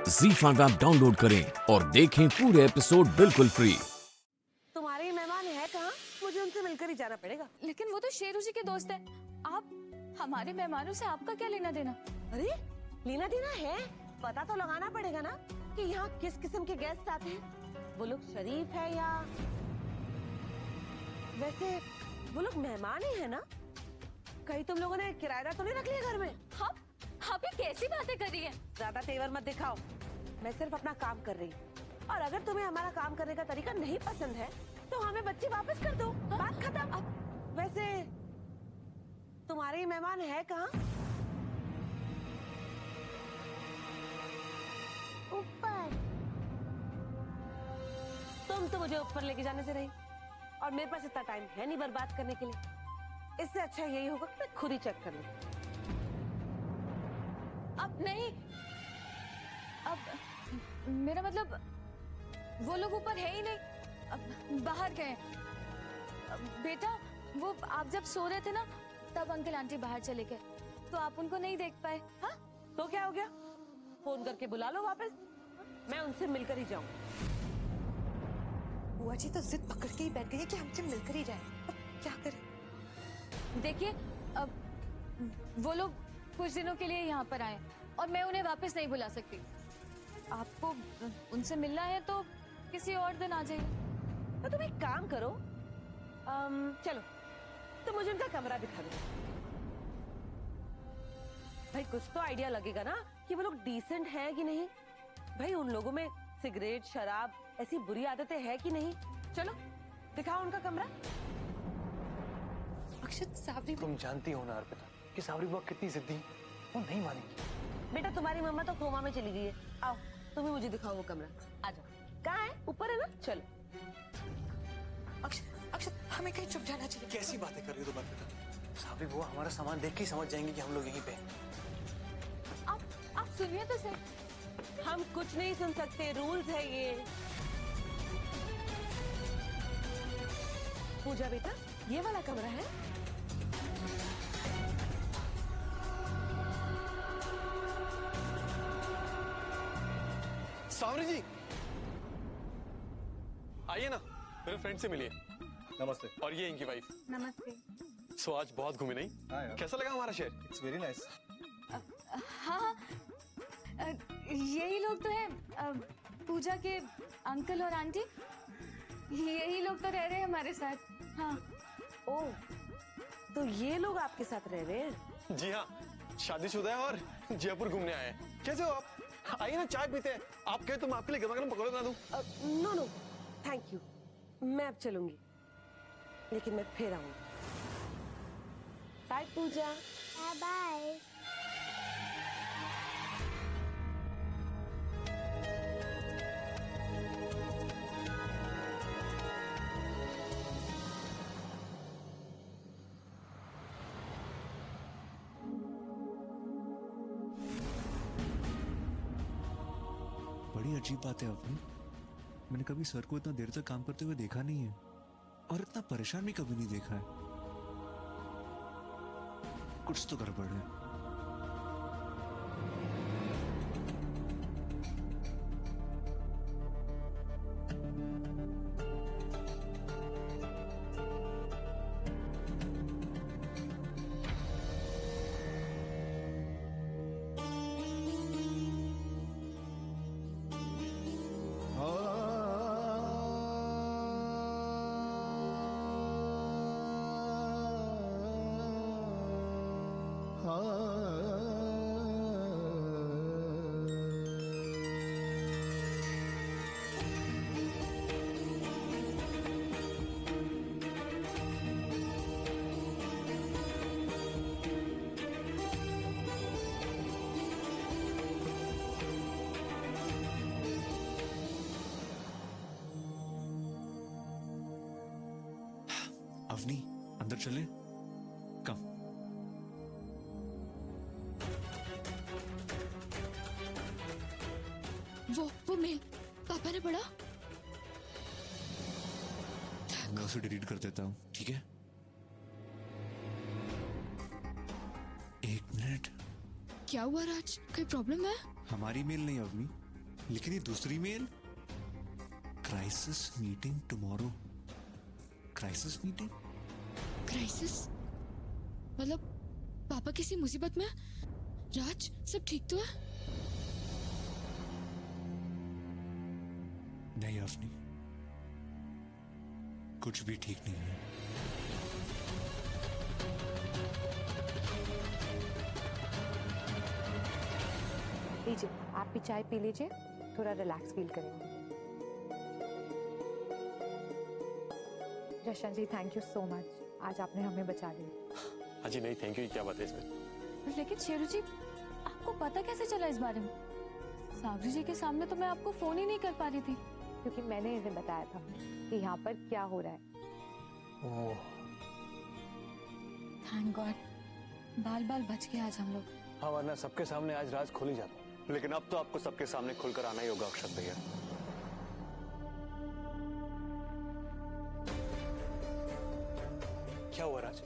ZEE5 app download करें और देखें पूरे एपिसोड बिल्कुल फ्री। तुम्हारे मेहमान है कहाँ? मुझे उनसे मिलकर ही जाना पड़ेगा। लेकिन वो तो शेरू जी के दोस्त है। आप हमारे मेहमानों से आपका क्या लेना देना? अरे लेना देना है, पता तो लगाना पड़ेगा ना कि यहाँ किस किस्म के गेस्ट आते हैं। वो लोग शरीफ है या वैसे वो लोग मेहमान ही है ना? कहीं तुम लोगों ने किराएदार तो नहीं रख लिया घर में? आप ये कैसी बातें कर रही हैं? ज्यादा तेवर मत दिखाओ, मैं सिर्फ अपना काम कर रही हूँ। और अगर तुम्हें हमारा काम करने का तरीका नहीं पसंद है तो हमें बच्चे वापस कर दो, बात खत्म। वैसे तुम्हारे ये मेहमान है कहाँ? ऊपर। तुम तो मुझे ऊपर लेके जाने से रही और मेरे पास इतना टाइम है नहीं बर्बाद करने के लिए। इससे अच्छा यही होगा कि मैं खुद ही चेक कर लूं। अब नहीं, अब मेरा मतलब वो लोग ऊपर है ही नहीं, अब बाहर गए। बेटा वो आप जब सो रहे थे ना तब अंकल आंटी बाहर चले गए तो आप उनको नहीं देख पाए। हाँ तो क्या हो गया, फोन करके बुला लो वापस, मैं उनसे मिलकर ही जाऊं। बुआ जी तो जिद पकड़ के ही बैठ गई है कि हमसे मिलकर ही जाए। अब क्या करें? देखिए, अब वो लोग कुछ दिनों के लिए यहाँ पर आए और मैं उन्हें वापस नहीं बुला सकती। आपको उनसे मिलना है तो किसी और दिन आ जाइए। तो तुम एक काम करो, चलो तो मुझे उनका कमरा दिखा दो। भाई कुछ तो आइडिया लगेगा ना कि वो लोग डिसेंट हैं कि नहीं। भाई उन लोगों में सिगरेट शराब ऐसी बुरी आदतें हैं कि नहीं। चलो दिखाओ उनका कमरा। अक्षत सावरी तुम जानती हो ना अर्पिता कि सावरी बुआ कितनी जिद्दी है, वो नहीं मानेगी। बेटा तुम्हारी मम्मा तो कोमा में चली गई है, आओ तुम्हें मुझे दिखाओ वो कमरा। आ जाओ, कहाँ है? ऊपर है ना, चलो। अक्षत हमें कहीं चुप जाना चाहिए। कैसी बातें कर रही हो तुम अर्पिता? सावरी बुआ हमारा सामान देख के ही समझ जाएंगे कि हम लोग यहीं पे हैं। आप सुनिए तो सही। हम कुछ नहीं सुन सकते, रूल्स है ये। पूजा बेटा ये वाला कमरा है। सावरी जी आइए ना, मेरे फ्रेंड से मिलिए। नमस्ते। और ये इनकी वाइफ। नमस्ते। सो आज बहुत घूमे नहीं? हाँ यार। कैसा लगा हमारा शहर? It's very nice. हाँ, यही लोग तो हैं, पूजा के अंकल और आंटी। यही लोग तो रह रहे हैं हमारे साथ। हाँ। ओह, तो ये लोग आपके साथ रह रहे हैं? जी हाँ, शादीशुदा है और जयपुर घूमने आए हैं। कैसे हो आप? आइए ना, चाय पीते हैं। आप कहे तो मैं आपके लिए गरम गरम पकौड़े बना दूं। नो नो थैंक यू, मैं अब चलूंगी, लेकिन मैं फिर आऊंगी। बाय पूजा। बाय। बड़ी अजीब बात है अपनी, मैंने कभी सर को इतना देर तक काम करते हुए देखा नहीं है और इतना परेशान भी कभी नहीं देखा है। कुछ तो गड़बड़ है। अवनी अंदर चले, कम। वो मेल पापा ने पढ़ा। मैं उसे डिलीट कर देता हूँ, ठीक है? एक मिनट। क्या हुआ राज, कोई प्रॉब्लम है? हमारी मेल नहीं अवनी, लेकिन ये दूसरी mail, crisis meeting tomorrow. Crisis meeting? Crisis मतलब पापा किसी मुसीबत में? राज सब ठीक तो है? नहीं अवनी, कुछ भी ठीक नहीं है। लीजिए, आप भी चाय पी लीजिए, थोड़ा रिलैक्स फील करेंगे। जशन जी, थैंक यू सो मच, आज आपने हमें बचा लिया। हाँ जी, नहीं थैंक यू, क्या बात है इसमें। लेकिन शेरू जी, आपको पता कैसे चला इस बारे में? सावरी जी के सामने तो मैं आपको फोन ही नहीं कर पा रही थी। क्योंकि मैंने इन्हें बताया था कि यहाँ पर क्या हो रहा है। ओह, थैंक गॉड, बाल बाल बच गए आज हम लोग। हाँ, वरना सबके सामने आज राज खुल ही जाता। लेकिन अब तो आपको सबके सामने खुलकर आना ही होगा अक्षत भैया। क्या हुआ राज,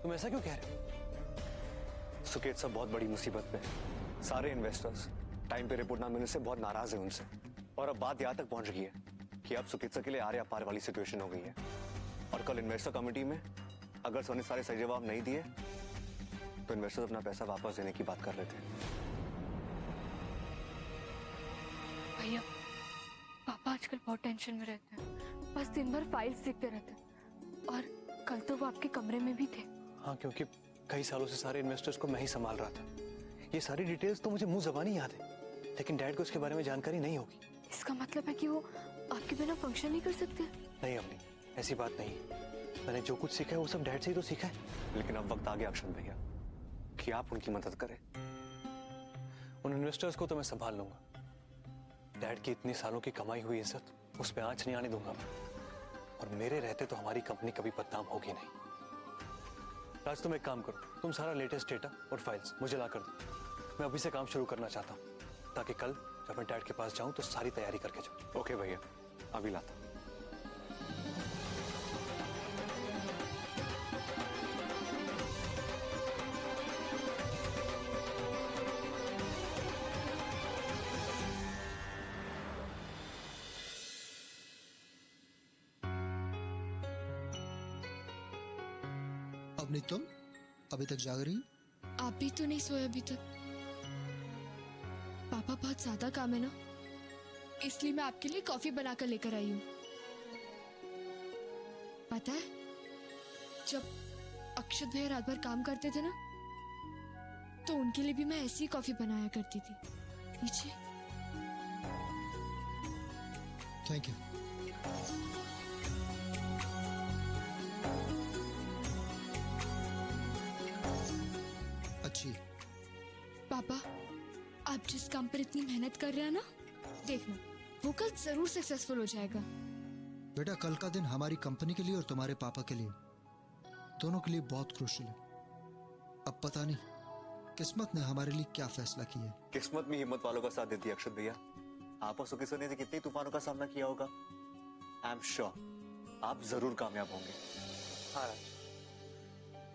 तुम ऐसा क्यों कह रहे हो? सुकेत सब बहुत बड़ी मुसीबत में है। सारे इन्वेस्टर्स टाइम पे रिपोर्ट ना मिलने से बहुत नाराज हैं उनसे, और अब बात यहाँ तक पहुंच गई है कि अब सुकेत के लिए आरे पार वाली सिचुएशन हो गई है। और कल इन्वेस्टर कमेटी में अगर सोने सारे सही जवाब नहीं दिए तो इन्वेस्टर्स अपना पैसा वापस देने की बात कर रहे थे। भैया, पापा आजकल बहुत टेंशन में रहते हैं, बस दिन भर फाइल्स देखते रहते हैं। और कल तो वो आपके कमरे में भी थे। हाँ, क्योंकि कई सालों से सारे इन्वेस्टर्स को मैं ही संभाल रहा था। ये सारी डिटेल्स तो मुझे मुंह ज़बानी याद है, लेकिन डैड को इसके बारे में जानकारी नहीं होगी। इसका मतलब है कि वो आपके बिना फंक्शन नहीं कर सकते? नहीं अवनी, ऐसी बात नहीं। मैंने जो कुछ सीखा है वो सब डैड से ही तो सीखा है। लेकिन अब वक्त आ गया अक्षत भैया कि आप उनकी मदद करें। उन इन्वेस्टर्स को तो मैं संभाल लूंगा। डैड की इतनी सालों की कमाई हुई इज्जत उस पे आंच नहीं आने दूंगा मैं। और मेरे रहते तो हमारी कंपनी कभी बदनाम होगी नहीं। राज, तुम एक काम करो, तुम सारा लेटेस्ट डेटा और फाइल्स मुझे ला कर दो। मैं अभी से काम शुरू करना चाहता हूँ, ताकि कल जब मैं डैड के पास जाऊं तो सारी तैयारी करके जाऊं। ओके भैया, अभी लाता। अवनी, तुम अभी तक जाग रही? आप भी तो नहीं सोए अभी तक? पापा बहुत ज्यादा काम है ना, इसलिए मैं आपके लिए कॉफी बनाकर लेकर आई हूँ। पता है, जब अक्षत भैया रात भर काम करते थे ना, तो उनके लिए भी मैं ऐसी ही कॉफी बनाया करती थी। लीजिए। Thank you. अच्छी। पापा, आप जिस काम पर इतनी मेहनत कर रहे हैं ना, देखना वो कल जरूर सक्सेसफुल हो जाएगा। बेटा, कल का दिन हमारी कंपनी के लिए और तुम्हारे पापा के लिए, दोनों के लिए बहुत क्रूशियल है। अब पता नहीं किस्मत ने हमारे लिए क्या फैसला किया है। किस्मत में हिम्मत वालों का साथ देती है अक्षत भैया। आप और सुकेत ने कितने तूफानों का सामना किया होगा। आई एम श्योर आप जरूर कामयाब होंगे। हाँ राज,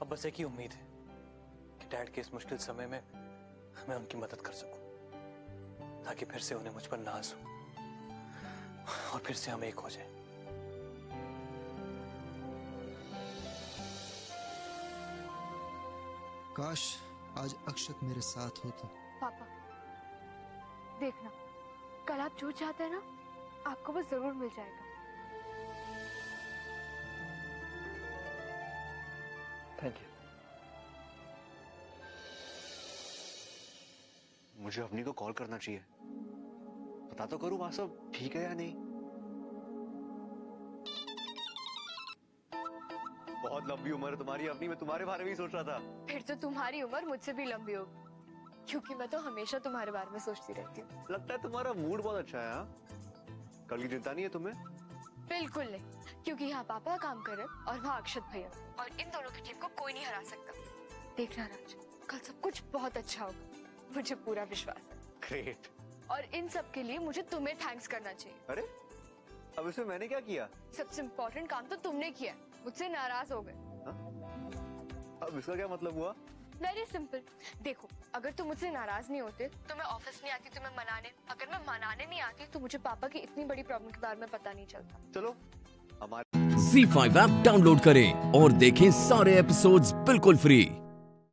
अब बस एक ही उम्मीद है कि डैड के इस मुश्किल समय में मैं उनकी मदद कर सकूं, ताकि फिर से उन्हें मुझ पर नाज हो और फिर से हम एक हो जाएं। काश आज अक्षत मेरे साथ होता। पापा, देखना कल आप जो चाहते हैं ना, आपको वो जरूर मिल जाएगा। Thank you. मुझे अवनी को कॉल करना चाहिए, पता तो करूं वहां सब ठीक है या नहीं। बहुत लंबी उम्र है तुम्हारी अवनी, मैं तुम्हारे बारे में ही सोच रहा था। फिर तो तुम्हारी उम्र मुझसे भी लंबी होगी, क्योंकि मैं तो हमेशा तुम्हारे बारे में सोचती रहती हूँ। लगता है तुम्हारा मूड बहुत अच्छा है। हाँ, कल की चिंता नहीं है तुम्हें? बिल्कुल नहीं, क्योंकि यहाँ पापा काम कर रहे हैं और वहाँ अक्षत भैया, और इन दोनों की टीम को कोई नहीं हरा सकता। देखना राज, कल सब कुछ बहुत अच्छा होगा, मुझे पूरा विश्वास है। ग्रेट। और इन सब के लिए मुझे तुम्हें थैंक्स करना चाहिए। अरे, अब इसमें मैंने क्या किया? सबसे इम्पोर्टेंट काम तो तुमने किया, मुझसे नाराज हो गए। अब इसका क्या मतलब हुआ? वेरी सिंपल, देखो अगर तुम मुझसे नाराज नहीं होते तो मैं ऑफिस नहीं आती तुम्हें मनाने। अगर मैं मना बनाने नहीं आती तो मुझे पापा की इतनी बड़ी प्रॉब्लम के बारे में पता नहीं चलता। चलो हमारे Z5 ऐप डाउनलोड करें और देखें सारे एपिसोड्स बिल्कुल फ्री।